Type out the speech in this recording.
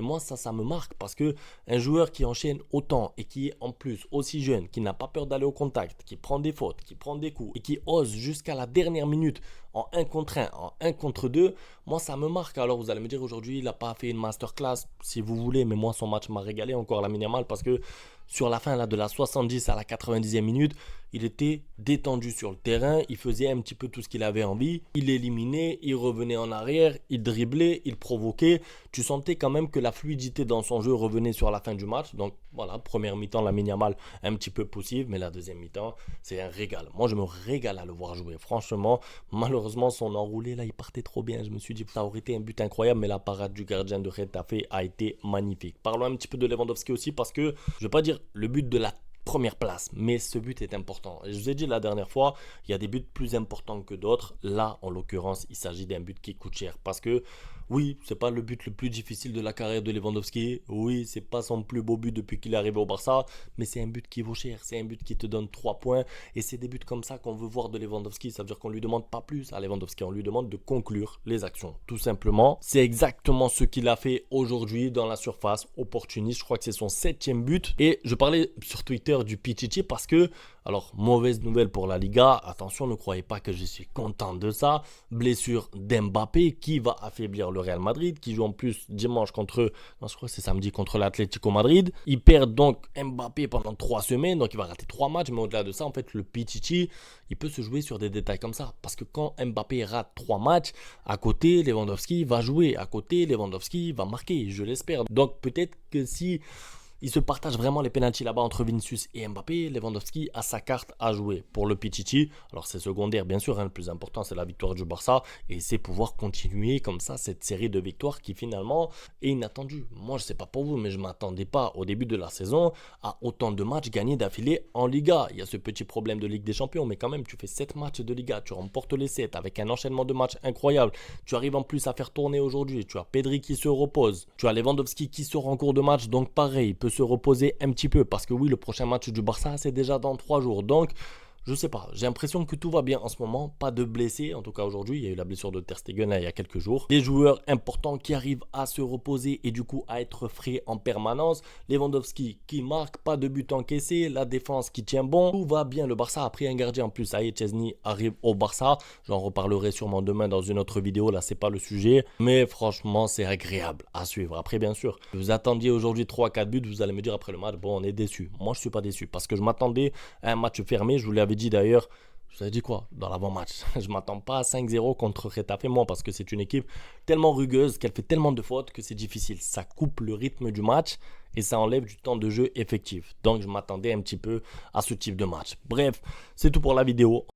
moi, ça me marque parce que un joueur qui enchaîne autant et qui est en plus aussi jeune, qui n'a pas peur d'aller au contact, qui prend des fautes, qui prend des coups et qui ose jusqu'à la dernière minute en 1 contre 1, en 1 contre 2, moi, ça me marque. Alors, vous allez me dire aujourd'hui, il n'a pas fait une masterclass, si vous voulez, mais moi, son match m'a régalé encore la minimale parce que sur la fin là, de la 70 à la 90e minute, il était détendu sur le terrain, il faisait un petit peu tout ce qu'il avait envie, il éliminait, il revenait en arrière, il driblait, il provoquait. Tu sentais quand même que la fluidité dans son jeu revenait sur la fin du match. Donc voilà, première mi-temps, la Yamal un petit peu poussive, mais la deuxième mi-temps, c'est un régal. Moi, je me régale à le voir jouer. Franchement, malheureusement, son enroulé là, il partait trop bien. Je me suis dit, ça aurait été un but incroyable, mais la parade du gardien de Getafe a été magnifique. Parlons un petit peu de Lewandowski aussi, parce que je ne vais pas dire le but de la première place, mais ce but est important. Et je vous ai dit la dernière fois, il y a des buts plus importants que d'autres. Là, en l'occurrence, il s'agit d'un but qui coûte cher parce que oui, c'est pas le but le plus difficile de la carrière de Lewandowski. Oui, c'est pas son plus beau but depuis qu'il est arrivé au Barça, mais c'est un but qui vaut cher. C'est un but qui te donne 3 points et c'est des buts comme ça qu'on veut voir de Lewandowski. Ça veut dire qu'on lui demande pas plus à Lewandowski, on lui demande de conclure les actions, tout simplement. C'est exactement ce qu'il a fait aujourd'hui dans la surface opportuniste. Je crois que c'est son 7e but. Et je parlais sur Twitter du Pichichi parce que, alors, mauvaise nouvelle pour la Liga, attention, ne croyez pas que je suis content de ça. Blessure d'Mbappé qui va affaiblir le Real Madrid, qui joue en plus dimanche contre, non, je crois que c'est samedi contre l'Atlético Madrid. Il perd donc Mbappé pendant 3 semaines, donc il va rater 3 matchs, mais au-delà de ça, en fait, le Pichichi, il peut se jouer sur des détails comme ça. Parce que quand Mbappé rate 3 matchs, à côté, Lewandowski va jouer, à côté, Lewandowski va marquer, je l'espère. Donc peut-être que si il se partage vraiment les pénaltys là-bas entre Vinicius et Mbappé, Lewandowski a sa carte à jouer pour le Pichichi. Alors c'est secondaire bien sûr, hein, le plus important c'est la victoire du Barça et c'est pouvoir continuer comme ça cette série de victoires qui finalement est inattendue. Moi je sais pas pour vous mais je m'attendais pas au début de la saison à autant de matchs gagnés d'affilée en Liga. Il y a ce petit problème de Ligue des Champions mais quand même tu fais 7 matchs de Liga, tu remportes les 7 avec un enchaînement de matchs incroyable. Tu arrives en plus à faire tourner aujourd'hui, tu as Pedri qui se repose, tu as Lewandowski qui sort en cours de match donc pareil, se reposer un petit peu parce que oui, le prochain match du Barça c'est déjà dans 3 jours, donc je sais pas, j'ai l'impression que tout va bien en ce moment, pas de blessés, en tout cas aujourd'hui, il y a eu la blessure de Ter Stegen là, il y a quelques jours. Des joueurs importants qui arrivent à se reposer et du coup à être frais en permanence. Lewandowski qui marque, pas de but encaissé, la défense qui tient bon, tout va bien. Le Barça a pris un gardien en plus, ça y est, Chesney arrive au Barça, j'en reparlerai sûrement demain dans une autre vidéo, là c'est pas le sujet, mais franchement c'est agréable à suivre. Après bien sûr, vous attendiez aujourd'hui 3-4 buts, vous allez me dire après le match, bon on est déçu. Moi je suis pas déçu parce que je m'attendais à un match fermé, je vous l'avais dit d'ailleurs, je vous avais dit quoi dans l'avant-match. Je m'attends pas à 5-0 contre Getafe, moi, parce que c'est une équipe tellement rugueuse, qu'elle fait tellement de fautes que c'est difficile. Ça coupe le rythme du match et ça enlève du temps de jeu effectif. Donc je m'attendais un petit peu à ce type de match. Bref, c'est tout pour la vidéo.